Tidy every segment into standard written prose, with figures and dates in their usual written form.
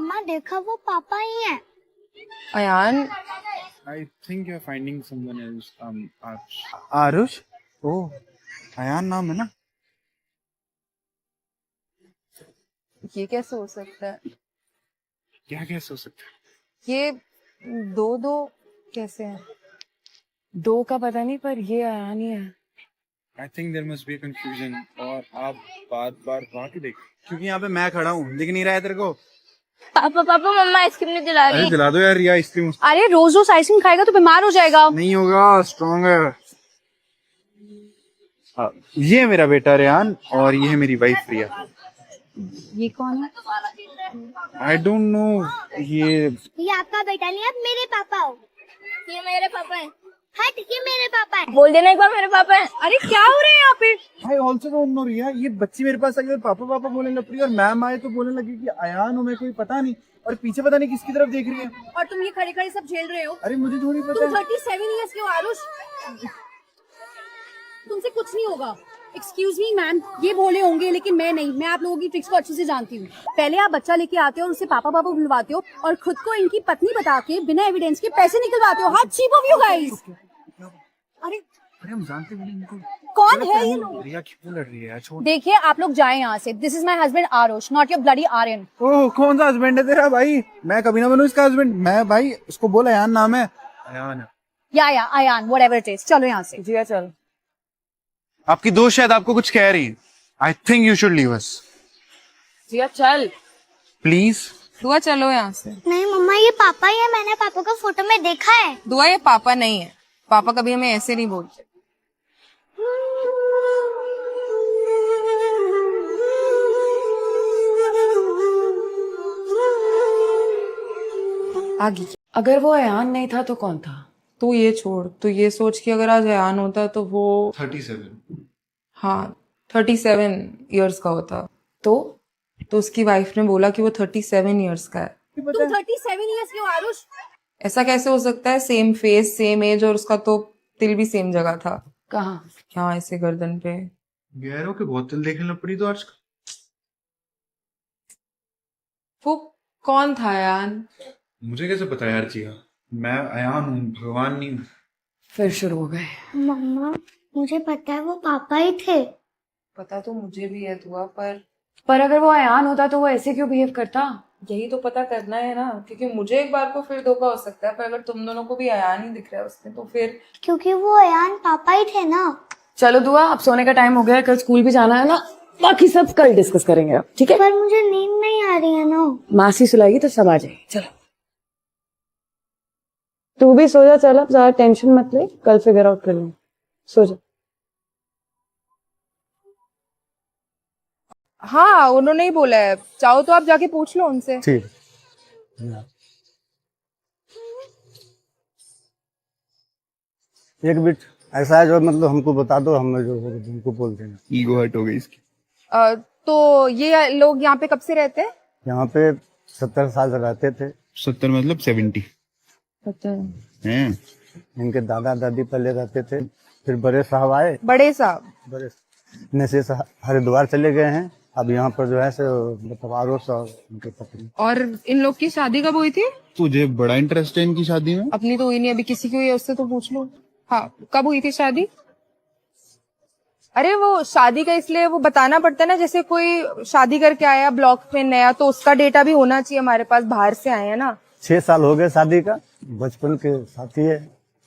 मम्मा देखा, वो पापा ही है। Ayan, I think you're finding someone else. Arush. Aarush? ओह, अयान नाम है ना? ये कैसे हो सकता है? क्या कैसे हो सकता है? ये दो दो कैसे है? दो का पता नहीं, पर ये अयान ही है। I think there must be a confusion. और आप बार-बार वहाँ क्यों देख? क्योंकि यहाँ पे मैं खड़ा हूँ, दिख नहीं रहा है तेरे को? पापा पापा मम्मा आइसक्रीम नहीं दिला अरे रही। दिला दो यार, ये आइसक्रीम। अरे रोज रोज आइसक्रीम खाएगा तो बीमार हो जाएगा। नहीं होगा, स्ट्रॉन्ग है। ये मेरा बेटा रेहान और ये है मेरी वाइफ प्रिया। ये कौन है? I don't know. ये आपका बेटा नहीं, आप मेरे पापा हो। ये मेरे पापा है। हट, ये मेरे पापा है। बोल देना एक बार मेरे पापा है। अरे क्या हो रहा है यहाँ पे? आई ऑल्सो डोंट नो रिया। ये बच्ची मेरे पास आई और पापा पापा बोलने लग पड़ी और मैम आए तो बोलने लगी कि अयान हूँ मैं, कोई पता नहीं, और पीछे पता नहीं किसकी तरफ देख रही है। और तुम ये खड़े खड़े सब झेल रहे हो? अरे मुझे थोड़ी पता तुम है। 37 इयर्स के हो आरुष, तुमसे कुछ नहीं होगा। एक्सक्यूज मी मैम, ये बोले होंगे लेकिन मैं नहीं। मैं आप लोगों की ट्रिक्स को अच्छे से जानती हूँ। पहले आप बच्चा लेके आते हो और उससे पापा पापा बुलवाते हो और खुद को इनकी पत्नी बता के बिना एविडेंस के पैसे निकलवाते हो। हाथ चीप ऑफ यू गाइस। अरे हम जानते भी नहीं इनको। कौन है ये लोग? रिया क्यों लड़ रही है यार? छोड़। देखिए आप लोग जाएं यहाँ से। This is my husband Arush, not your bloody Aryan. Oh, कौन सा हस्बैंड है तेरा भाई? मैं कभी ना बनूं इसका हस्बैंड। मैं भाई उसको बोला अयान नाम है। अयान है। या अयान, व्हाटएवर इट इज। चलो यहाँ से। जिया चल। आपकी दोस्त शायद आपको कुछ कह रही है। I think you should leave us Jiya चल, प्लीज। दुआ चलो यहाँ से। नहीं मम्मा, ये पापा ही है। मैंने पापा को फोटो में देखा है। दुआ ये पापा नहीं है। पापा कभी हमें ऐसे नहीं बोलते। आगे, अगर वो अयान नहीं था तो कौन था? तू ये छोड़, तू ये सोच कि अगर आज अयान होता तो वो 37। हाँ 37 इयर्स का होता तो उसकी वाइफ ने बोला कि वो 37 इयर्स का है। तुम 37 इयर्स के हो आरुष? ऐसा कैसे हो सकता है? सेम फेस, सेम एज, और उसका तो तिल भी सेम जगह था। कहाँ? यहाँ ऐसे गर्दन पे। गैरों के बोतल देखने लग पड़ी तो आज। वो कौन था यान? मुझे कैसे पता यार जिया? मैं अयान हूँ, भगवान नहीं हूँ। फिर शुरू हो गए। मम्मा मुझे पता है, वो पापा ही थे। पता तो मुझे भी है दुआ, पर अगर वो अयान होता तो वो ऐसे क्यों बिहेव करता? यही तो पता करना है ना, क्योंकि मुझे एक बार को फिर धोखा हो सकता है, पर अगर तुम दोनों को भी अयान ही दिख रहा है उसमें तो फिर। क्योंकि वो अयान पापा ही थे ना। चलो दुआ, अब सोने का टाइम हो गया है, कल स्कूल भी जाना है ना, बाकी सब कल डिस्कस करेंगे अब, ठीक है? पर मुझे नींद नहीं आ रही है ना। मासी सुलाएगी तो सब आ जाएगी। चलो तू भी सो जा, चल अब ज्यादा टेंशन मत ले, कल फिगर आउट कर लेंगे। सो जा। हाँ उन्होंने ही बोला है, चाहो तो आप जाके पूछ लो उनसे। ठीक। एक बिट ऐसा है जो मतलब हमको बता दो, हम जो हमको बोल देंगे। ईगो हर्ट हो गई इसकी। तो ये लोग यहाँ पे कब से रहते हैं? यहाँ पे 70 साल रहते थे। 70 मतलब 70 हैं। इनके दादा दादी पहले रहते थे, फिर बड़े साहब आए। बड़े साहब बड़े नशे से हरिद्वार चले गए हैं। अब यहाँ पर जो है सो मतलब आरोस और उनके पत्नी। और इन लोग की शादी कब हुई थी? तुझे बड़ा इंटरेस्ट है इनकी शादी में? अपनी तो हुई नहीं, अभी किसी की हुई है उससे तो पूछ लो। हाँ कब हुई थी शादी? अरे वो शादी का इसलिए वो बताना पड़ता है ना, जैसे कोई शादी करके आया ब्लॉक में नया तो उसका डेटा भी होना चाहिए हमारे पास, बाहर से आए हैं ना। 6 साल हो गए शादी का, बचपन के साथी है,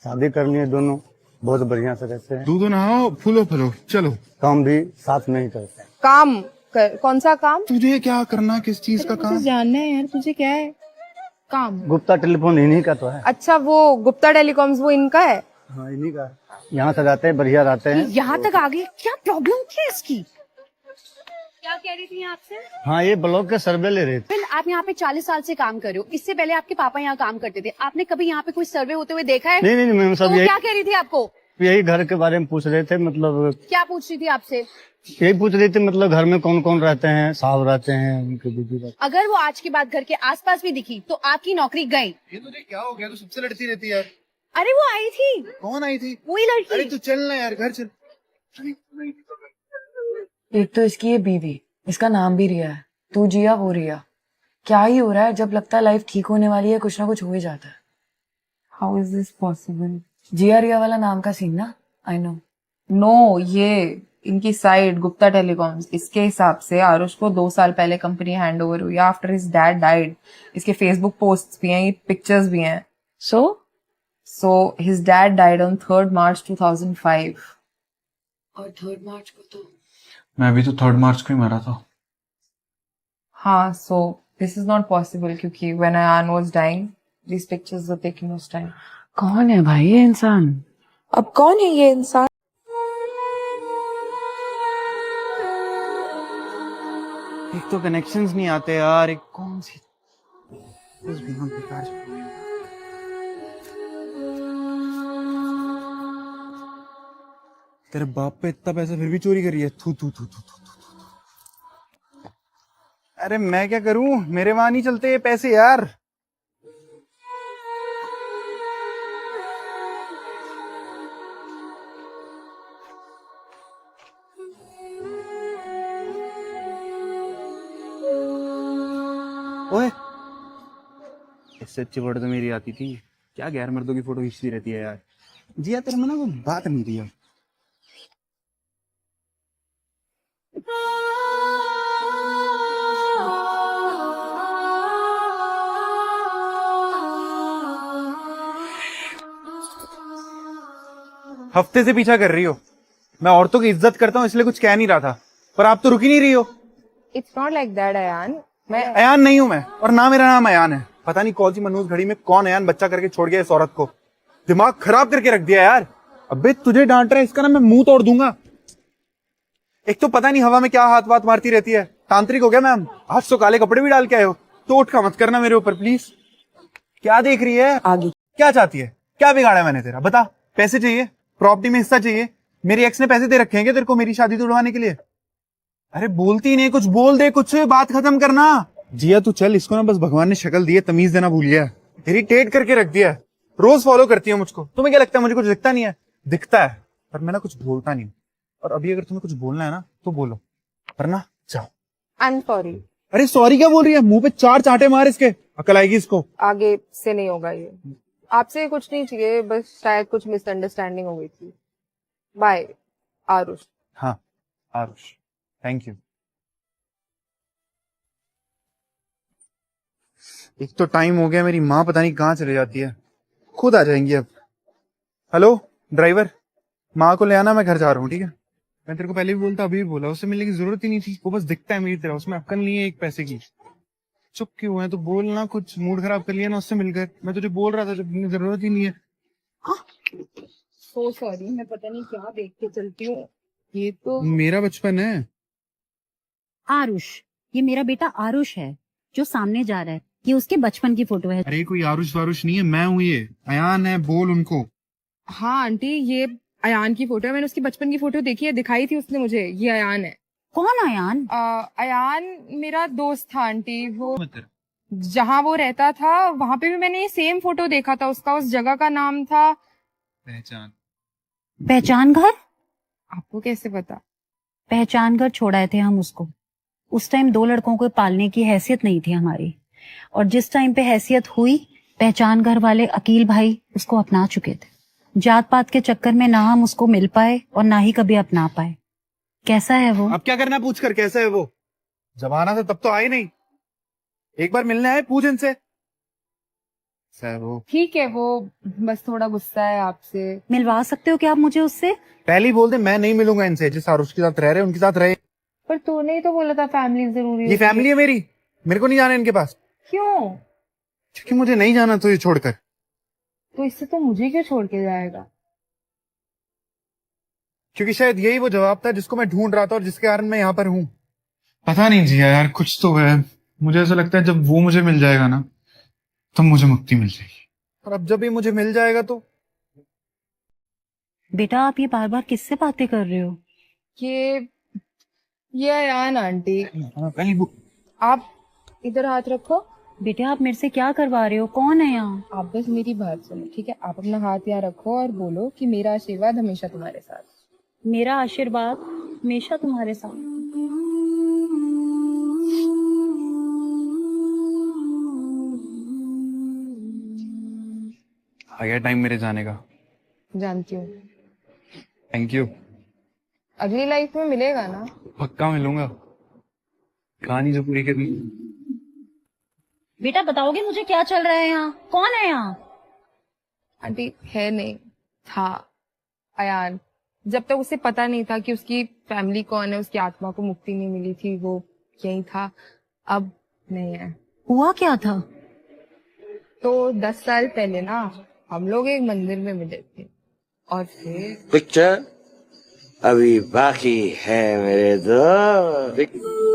शादी करनी है दोनों, बहुत बढ़िया से रहते हैं। दूधो नहाओ, फूलो फलो, चलो। काम भी साथ में ही करते हैं। काम कौन सा काम? तुझे क्या करना, किस चीज का काम? जानना है यार, तुझे क्या है काम? गुप्ता टेलीफोन इन्हीं का तो है। अच्छा वो गुप्ता टेलीकॉम्स वो इनका है? हाँ इन्हीं का। यहाँ से रहते हैं, बढ़िया रहते हैं। यहाँ तक आ गई, क्या प्रॉब्लम क्या इसकी? क्या कह रही थी आपसे? हाँ ये ब्लॉक के सर्वे ले रहे थे। फिर आप यहाँ पे 40 साल से काम कर रहे हो, इससे पहले आपके पापा यहाँ काम करते थे। आपने कभी यहाँ पे कोई सर्वे होते हुए देखा है? नहीं नहीं मैम, तो सब वो यही क्या कह रही थी आपको? यही घर के बारे में पूछ रहे थे। मतलब क्या पूछ रही थी आपसे? यही पूछ रही थी मतलब घर में कौन कौन रहते हैं, साहब रहते हैं, उनके बीवी रहते अगर वो आज के बाद घर के आसपास भी दिखी तो आपकी नौकरी गई। हैं। तुझे क्या हो गया? तू सबसे लड़ती रहती है यार। अरे वो आई थी, कौन आई थी? वही लड़की। तू चल ना यार, घर चल। एक तो इसकी ये बीवी, इसका नाम भी रिया है। तू जिया वो रिया। क्या ही हो रहा है? जब लगता है लाइफ ठीक होने वाली है, कुछ ना कुछ हो ही जाता है. How is this possible? Jiya Riya वाला नाम का सीन ना? I know. नो, ये इनकी साइड गुप्ता टेलीकॉम्स, इसके हिसाब से आरुष को 2 साल पहले कंपनी हैंड ओवर हुई आफ्टर हिज डैड डाइड. इसके फेसबुक पोस्ट्स भी हैं, ये पिक्चर्स भी हैं. So his dad died on 3rd March 2005. और 3rd March को तो मैं भी तो 3rd मार्च को ही मरा था. हाँ, so this is not possible क्योंकि when Ayan was dying, these pictures were taken उस time. कौन है भाई ये इंसान? अब कौन है ये इंसान? एक तो कनेक्शंस नहीं आते यार, एक कौन सी उस बिना बेकार से। तेरे बाप पे इतना पैसा फिर भी चोरी करी है। थू थू थू थू थू थू। अरे मैं क्या करूं, मेरे वहां नहीं चलते ये पैसे यार। ओए, इससे अच्छी फोटो तो मेरी आती थी। क्या गैर मर्दों की फोटो खींचती रहती है यार। जी यार, तेरे में ना वो बात नहीं रही है। हफ्ते से पीछा कर रही हो। मैं औरतों की इज्जत करता हूँ इसलिए कुछ कह नहीं रहा था, पर आप तो रुक ही नहीं रही हो। It's not like that, Ayan. मैं अयान नहीं हूं मैं, और ना मेरा नाम अयान है। पता नहीं कौन सी मनहूस घड़ी में कौन अयान बच्चा करके छोड़ गया इस औरत को। दिमाग खराब करके रख दिया यार। अबे तुझे डांट रहा है, इसका ना मैं मुंह तोड़ दूंगा। एक तो पता नहीं हवा में क्या हाथ वाथ मारती रहती है। तांत्रिक हो गया मैम। आज तो काले कपड़े भी डाल के आए हो, तो उठ का मत करना मेरे ऊपर प्लीज। क्या देख रही है आगे? क्या चाहती है? क्या बिगाड़ा मैंने तेरा? बता। पैसे चाहिए? प्रॉपर्टी में हिस्सा चाहिए? मेरी एक्स ने पैसे दे रखे हैं क्या तेरे को मेरी शादी तोड़वाने के लिए? अरे बोलती नहीं, कुछ बोल दे, कुछ बात खत्म करना। जिया तू चल, इसको ना बस भगवान ने शक्ल दी है, तमीज देना भूल गया। इरिटेट करके रख दिया है। रोज फॉलो करती है मुझको। तुम्हें क्या लगता है मुझे कुछ दिखता नहीं है? दिखता है, पर मैं ना कुछ बोलता नहीं। और अभी अगर तुम्हें कुछ बोलना है ना तो बोलो, वरना जाओ। I'm sorry. अरे सॉरी क्या बोल रही है? मुंह पे 4 चांटे मार इसके, अकल आएगी इसको। आगे से नहीं होगा ये। आपसे कुछ नहीं चाहिए, बस शायद कुछ मिसअंडरस्टैंडिंग हो गई थी। बाय आरुष। हाँ आरुष, थैंक यू। एक तो टाइम हो गया, मेरी माँ पता नहीं कहाँ चले जाती है। खुद आ जाएंगी अब। हेलो ड्राइवर, माँ को ले आना, मैं घर जा रहा हूँ। ठीक है, मैं तेरे को पहले भी बोलता, अभी भी बोला, उससे मिलने की जरूरत ही नहीं थी। वो बस दिखता है मेरी तरह, उसमें अक्ल नहीं है एक पैसे की। चुप क्यों है? तो बोलना, कुछ मूड खराब कर लिया ना उससे मिलकर। मैं तुझे बोल रहा था जब जरूरत ही नहीं है। So sorry, मैं पता नहीं क्या देख के चलती हूँ। ये तो मेरा बचपन है। आरुष, ये मेरा बेटा आरुष है जो सामने जा रहा है। ये उसके बचपन की फोटो है। अरे कोई आरुष वारुष नहीं है, मैं हूँ। ये अयान है, बोल उनको। हाँ आंटी, ये अयान की फोटो है। मैंने उसकी बचपन की फोटो देखी है, दिखाई थी उसने मुझे। ये अयान है। कौन अयान? अयान मेरा दोस्त था आंटी। वो जहाँ वो रहता था वहां पे भी मैंने ये सेम फोटो देखा था उसका। उस जगह का नाम था पहचान घर। आपको कैसे पता? पहचान घर छोड़ाए थे हम उसको। उस टाइम 2 लड़कों को पालने की हैसियत नहीं थी हमारी, और जिस टाइम पे हैसियत हुई, पहचान घर वाले अकील भाई उसको अपना चुके थे। जात पात के चक्कर में ना हम उसको मिल पाए और ना ही कभी अपना पाए। कैसा है वो? अब क्या करना पूछ कर? कैसा है वो? जमाना था तब तो आए नहीं। एक बार मिलने आए, पूछ इनसे। वो ठीक है, वो बस थोड़ा गुस्सा है आपसे। मिलवा सकते हो क्या आप मुझे उससे? पहले ही बोल दे, मैं नहीं मिलूंगा इनसे। जिस आरुष के साथ रह रहे उनके साथ रहे। पर तूने ही तो बोला था फैमिली जरूरी ये होती है। फैमिली है मेरी, मेरे को नहीं जाना इनके पास। क्यों? क्योंकि मुझे नहीं जाना तो ये छोड़कर। तो इससे तो मुझे क्यों छोड़ के जाएगा? क्योंकि शायद यही वो जवाब था जिसको मैं ढूंढ रहा था और जिसके कारण मैं यहाँ पर हूँ। पता नहीं जिया यार, कुछ तो है। मुझे ऐसा लगता है जब वो मुझे मिल जाएगा ना, तब मुझे मुक्ति मिल जाएगी। और अब जब ये मुझे मिल जाएगा तो बेटा आप ये बार बार किससे बातें कर रहे हो? ये अयान आंटी। आप इधर हाथ रखो। बेटा आप मेरे से क्या करवा रहे हो? कौन है यहाँ? आप बस मेरी बात सुनो, ठीक है? आप अपना हाथ यहाँ रखो और बोलो कि मेरा आशीर्वाद हमेशा तुम्हारे साथ। मेरा आशीर्वाद हमेशा तुम्हारे साथ। आ गया टाइम मेरे जाने का। जानती हूँ, थैंक यू। अगली लाइफ में मिलेगा ना। पक्का मिलूंगा, कहानी जो पूरी करनी। बेटा बताओगे मुझे क्या चल रहा है यहाँ? कौन है यहाँ? आंटी है नहीं, था अयान। जब तक उसे पता नहीं था कि उसकी फैमिली कौन है, उसकी आत्मा को मुक्ति नहीं मिली थी, वो यही था। अब नहीं है। हुआ क्या था? तो 10 साल पहले ना हम लोग एक मंदिर में मिले थे और फिर पिक्चर अभी बाकी है मेरे दोस्त।